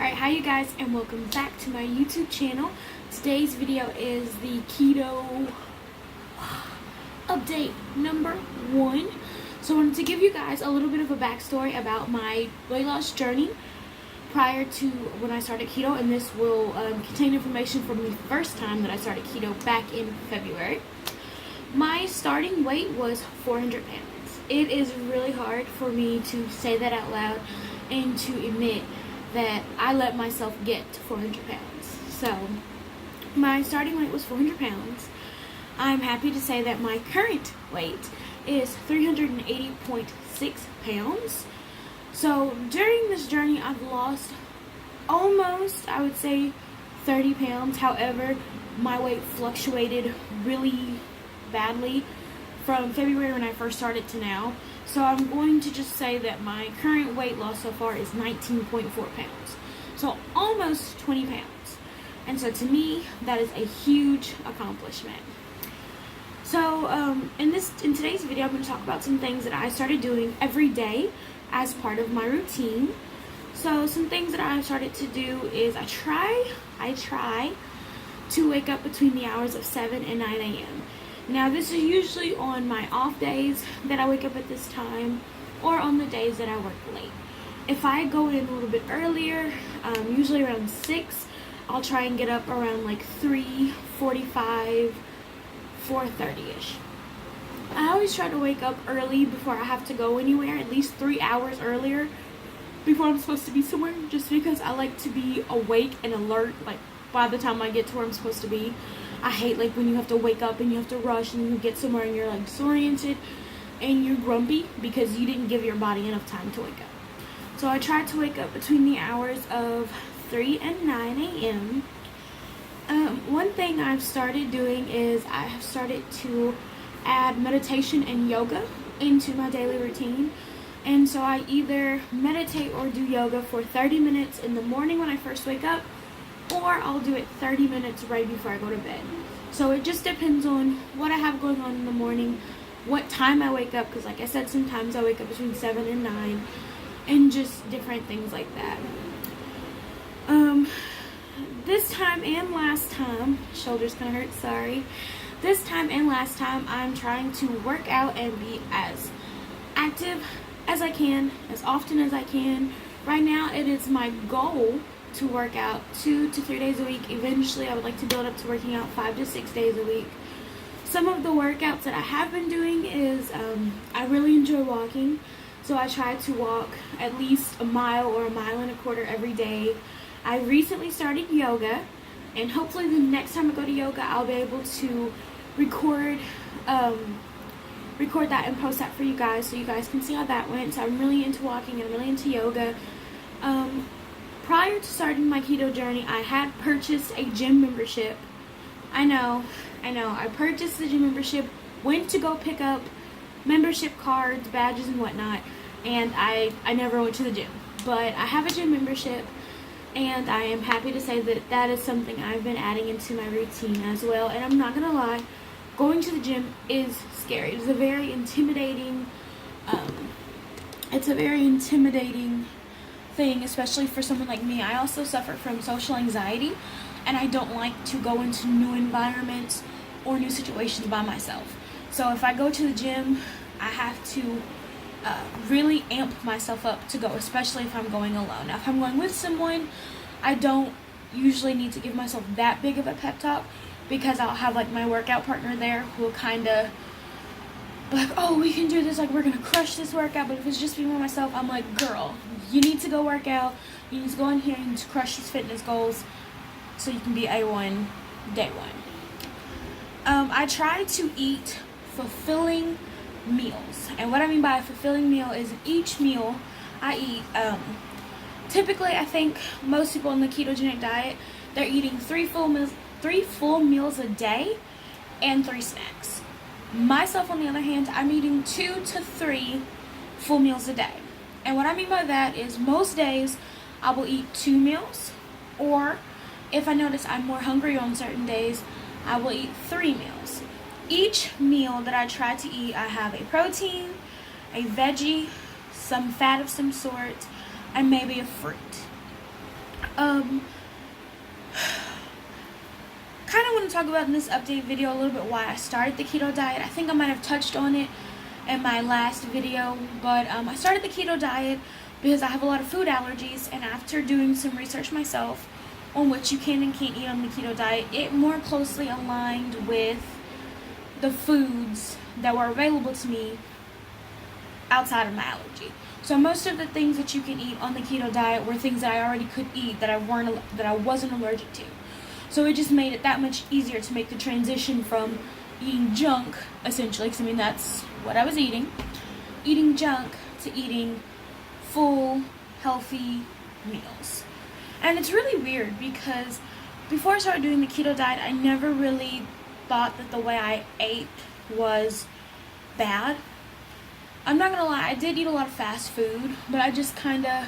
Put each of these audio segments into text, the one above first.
Alright, hi you guys, and welcome back to my YouTube channel. Today's video is the keto update number 1. So I wanted to give you guys a little bit of a backstory about my weight loss journey prior to when I started keto, and this will contain information from the first time that I started keto back in February. My starting weight was 400 pounds. It is really hard for me to say that out loud and to admit that I let myself get to 400 pounds. So my starting weight was 400 pounds. I'm happy to say that my current weight is 380.6 pounds. So during this journey, I've lost almost, I would say, 30 pounds. However, my weight fluctuated really badly from February when I first started to now. So I'm going to just say that my current weight loss so far is 19.4 pounds. So almost 20 pounds. And so to me, that is a huge accomplishment. So in today's video, I'm going to talk about some things that I started doing every day as part of my routine. So some things that I've started to do is I try to wake up between the hours of 7 and 9 a.m. Now, this is usually on my off days that I wake up at this time, or on the days that I work late. If I go in a little bit earlier, usually around 6, I'll try and get up around like 3:45, 4:30ish. I always try to wake up early before I have to go anywhere, at least 3 hours earlier before I'm supposed to be somewhere, just because I like to be awake and alert, like, by the time I get to where I'm supposed to be. I hate like when you have to wake up and you have to rush and you get somewhere and you're like disoriented and you're grumpy because you didn't give your body enough time to wake up. So I try to wake up between the hours of 3 and 9 a.m. One thing I've started doing is I have started to add meditation and yoga into my daily routine. And so I either meditate or do yoga for 30 minutes in the morning when I first wake up, or I'll do it 30 minutes right before I go to bed. So it just depends on what I have going on in the morning, what time I wake up, because like I said, sometimes I wake up between 7 and 9, and just different things like that. This time and last time, shoulder's gonna hurt, sorry. This time and last time, I'm trying to work out and be as active as I can, as often as I can. Right now, it is my goal to work out 2 to 3 days a week. Eventually, I would like to build up to working out 5 to 6 days a week. Some of the workouts that I have been doing is I really enjoy walking, so I try to walk at least a mile or a mile and a quarter every day. I recently started yoga, and hopefully the next time I go to yoga, I'll be able to record that and post that for you guys so you guys can see how that went. So I'm really into walking and I'm really into yoga. Prior to starting my keto journey, I had purchased a gym membership. I know. I purchased the gym membership, went to go pick up membership cards, badges, and whatnot, and I never went to the gym. But I have a gym membership, and I am happy to say that that is something I've been adding into my routine as well. And I'm not gonna lie, going to the gym is scary. It's a very intimidating thing, especially for someone like me. I also suffer from social anxiety, and I don't like to go into new environments or new situations by myself. So if I go to the gym, I have to really amp myself up to go, especially if I'm going alone. Now, if I'm going with someone, I don't usually need to give myself that big of a pep talk, because I'll have like my workout partner there who will kind of like, oh, we can do this, like we're gonna crush this workout. But if it's just me by myself, I'm like, girl, you need to go work out, you need to go in here, you need to crush these fitness goals so you can be A1 day one. I try to eat fulfilling meals, and what I mean by a fulfilling meal is each meal I eat, typically I think most people in the ketogenic diet, they're eating 3 full meals a day and 3 snacks. Myself, on the other hand, I'm eating 2 to 3 full meals a day. And what I mean by that is most days I will eat 2 meals, or if I notice I'm more hungry on certain days, I will eat 3 meals. Each meal that I try to eat, I have a protein, a veggie, some fat of some sort, and maybe a fruit. Um, kind of want to talk about in this update video a little bit why I started the keto diet. I think I might have touched on it in my last video, but I started the keto diet because I have a lot of food allergies, and after doing some research myself on what you can and can't eat on the keto diet, it more closely aligned with the foods that were available to me outside of my allergy. So most of the things that you can eat on the keto diet were things that I already could eat that I wasn't allergic to. So it just made it that much easier to make the transition from eating junk, essentially, because I mean that's what I was eating junk, to eating full, healthy meals. And it's really weird because before I started doing the keto diet, I never really thought that the way I ate was bad. I'm not gonna lie, I did eat a lot of fast food, but I just I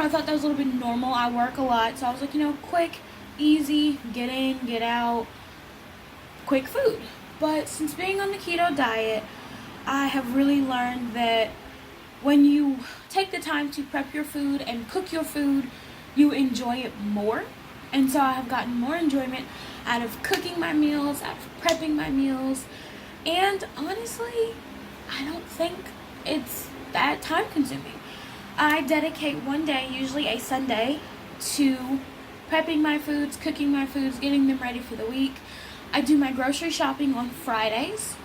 thought that was a little bit normal. I work a lot, so I was like, quick, easy, get in, get out, quick food. But since being on the keto diet, I have really learned that when you take the time to prep your food and cook your food, you enjoy it more. And so I have gotten more enjoyment out of cooking my meals, out of prepping my meals, and honestly, I don't think it's that time consuming. I dedicate one day, usually a Sunday, to prepping my foods, cooking my foods, getting them ready for the week. I do my grocery shopping on Fridays.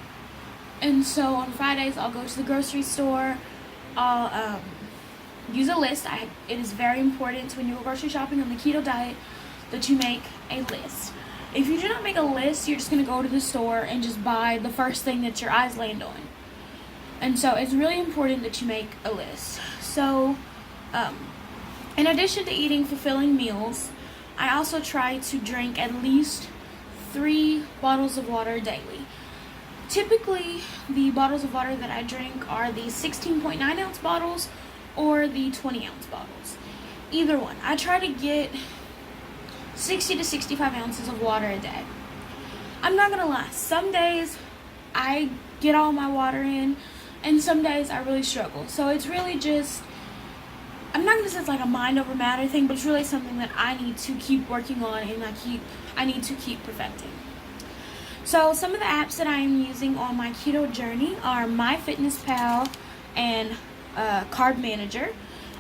And so on Fridays, I'll go to the grocery store. I'll use a list. It is very important when you go grocery shopping on the keto diet that you make a list. If you do not make a list, you're just going to go to the store and just buy the first thing that your eyes land on. And so it's really important that you make a list. So, in addition to eating fulfilling meals, I also try to drink at least 3 bottles of water daily. Typically, the bottles of water that I drink are the 16.9 ounce bottles or the 20 ounce bottles. Either one. I try to get 60 to 65 ounces of water a day. I'm not gonna lie, some days I get all my water in, and some days I really struggle. So it's really just, I'm not gonna say it's like a mind over matter thing, but it's really something that I need to keep working on, and I need to keep perfecting. So some of the apps that I am using on my keto journey are MyFitnessPal and Carb Manager.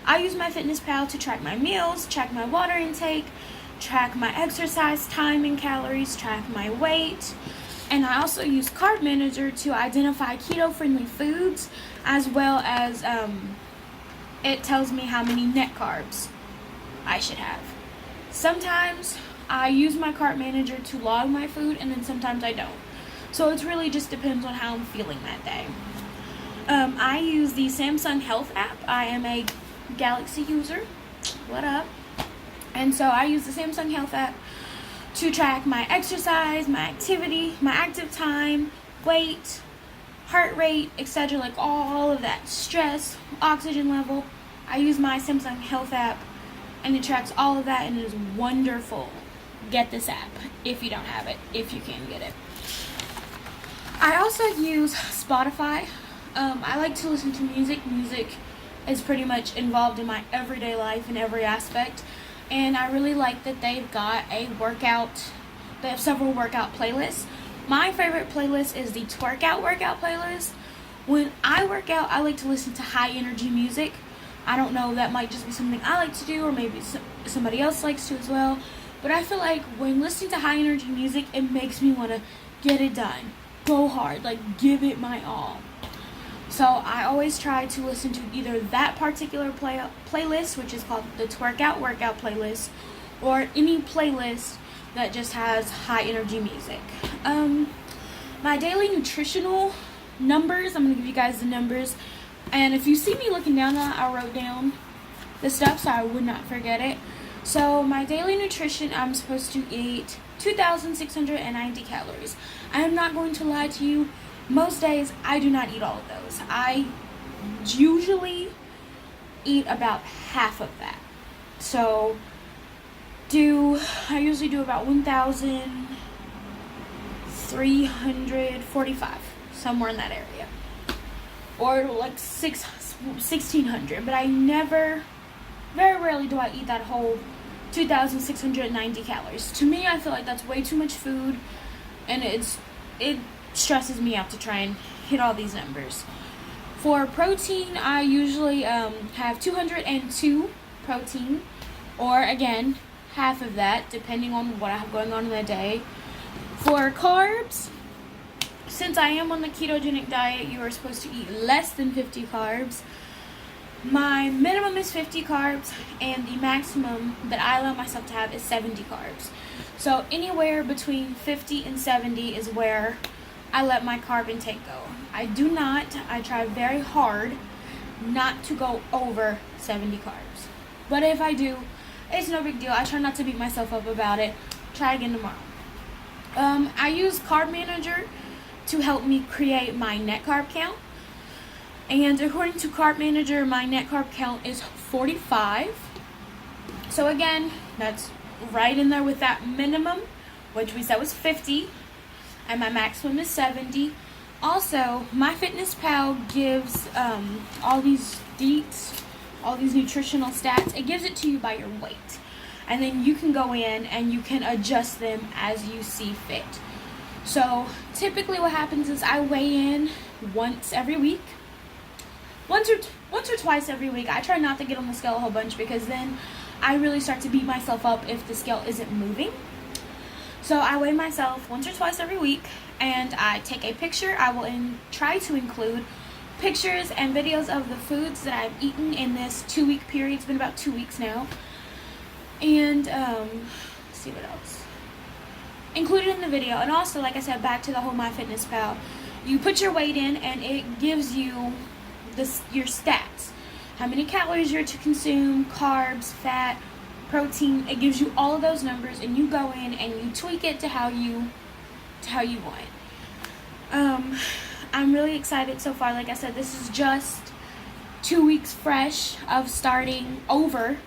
I use MyFitnessPal to track my meals, track my water intake, track my exercise time and calories, track my weight. And I also use Carb Manager to identify keto-friendly foods, as well as it tells me how many net carbs I should have. Sometimes I use my Carb Manager to log my food, and then sometimes I don't. So it really just depends on how I'm feeling that day. I use the Samsung Health app. I am a Galaxy user. What up? And so I use the Samsung Health app to track my exercise, my activity, my active time, weight, heart rate, etc. Like all of that. Stress, oxygen level. I use my Samsung Health app, and it tracks all of that, and it is wonderful. Get this app if you don't have it, if you can get it. I also use Spotify. I like to listen to music. Music is pretty much involved in my everyday life in every aspect. And I really like that they've got they have several workout playlists. My favorite playlist is the Twerkout workout playlist. When I work out, I like to listen to high energy music. I don't know, that might just be something I like to do, or maybe somebody else likes to as well. But I feel like when listening to high energy music, it makes me want to get it done. Go hard, like give it my all. So I always try to listen to either that particular playlist, which is called the Twerkout workout playlist, or any playlist that just has high energy music. My daily nutritional numbers, I'm going to give you guys the numbers. And if you see me looking down on it, I wrote down the stuff so I would not forget it. So my daily nutrition, I'm supposed to eat 2,690 calories. I am not going to lie to you. Most days, I do not eat all of those. I usually eat about half of that. So, I usually do about 1,345, somewhere in that area. Or like 1,600. But I never, very rarely do I eat that whole 2,690 calories. To me, I feel like that's way too much food, and it stresses me out to try and hit all these numbers. For protein, I usually have 202 protein, or again, half of that, depending on what I have going on in the day. For carbs, since I am on the ketogenic diet, you are supposed to eat less than 50 carbs. My minimum is 50 carbs, and the maximum that I allow myself to have is 70 carbs. So anywhere between 50 and 70 is where I let my carb intake go. I try very hard not to go over 70 carbs. But if I do, it's no big deal. I try not to beat myself up about it. Try again tomorrow. I use Carb Manager to help me create my net carb count. And according to Carb Manager, my net carb count is 45. So again, that's right in there with that minimum, which we said was 50. And my maximum is 70. Also, MyFitnessPal gives all these deets, all these nutritional stats. It gives it to you by your weight. And then you can go in and you can adjust them as you see fit. So typically what happens is I weigh in once every week. Once or twice every week. I try not to get on the scale a whole bunch, because then I really start to beat myself up if the scale isn't moving. So I weigh myself once or twice every week, and I take a picture. I will try to include pictures and videos of the foods that I've eaten in this 2-week period. It's been about 2 weeks now. And let's see what else. Included in the video. And also, like I said, back to the whole MyFitnessPal. You put your weight in, and it gives you your stats. How many calories you're to consume, carbs, fat, protein. It gives you all of those numbers, and you go in and you tweak it to how you want it. I'm really excited so far. Like I said, this is just 2 weeks fresh of starting over,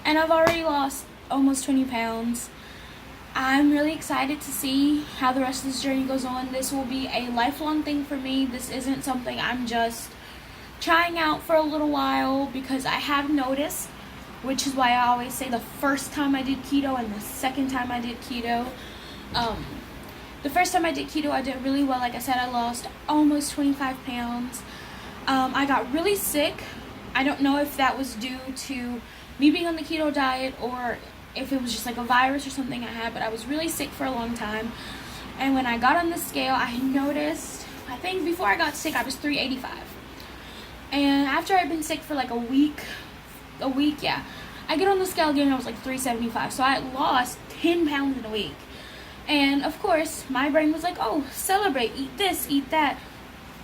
and I've already lost almost 20 pounds. I'm really excited to see how the rest of this journey goes on. This will be a lifelong thing for me. This isn't something I'm just trying out for a little while, because I have noticed, which is why I always say the first time I did keto and the second time I did keto. The first time I did keto, I did really well. Like I said, I lost almost 25 pounds. I got really sick. I don't know if that was due to me being on the keto diet or if it was just like a virus or something I had, but I was really sick for a long time. And when I got on the scale, I noticed, I think before I got sick, I was 385. And after I'd been sick for like a week, yeah, I get on the scale again and I was like 375. So I lost 10 pounds in a week. And of course, my brain was like, oh, celebrate, eat this, eat that.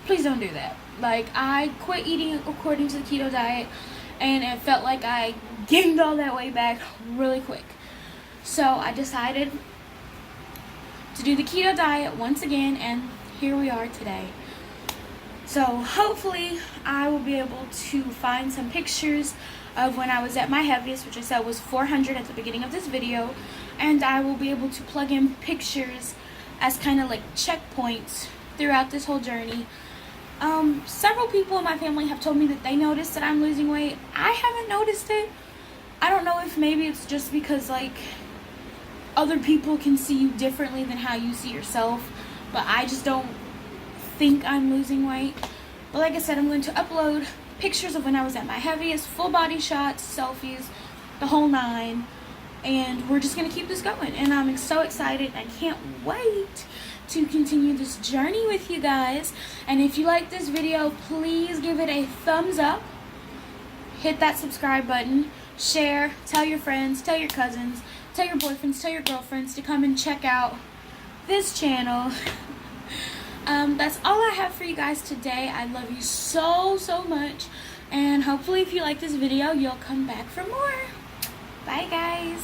Please don't do that. Like, I quit eating according to the keto diet, and it felt like I gained all that weight back really quick. So I decided to do the keto diet once again, and here we are today. So hopefully I will be able to find some pictures of when I was at my heaviest, which I said was 400 at the beginning of this video, and I will be able to plug in pictures as kind of like checkpoints throughout this whole journey. Several people in my family have told me that they noticed that I'm losing weight. I haven't noticed it. I don't know if maybe it's just because like other people can see you differently than how you see yourself, but I just don't think I'm losing weight. But like I said, I'm going to upload pictures of when I was at my heaviest, full body shots, selfies, the whole nine, and we're just going to keep this going. And I'm so excited. I can't wait to continue this journey with you guys. And if you like this video, please give it a thumbs up, hit that subscribe button, share, tell your friends, tell your cousins, tell your boyfriends, tell your girlfriends to come and check out this channel. That's all I have for you guys today. I love you so much, and hopefully if you like this video, you'll come back for more. Bye guys.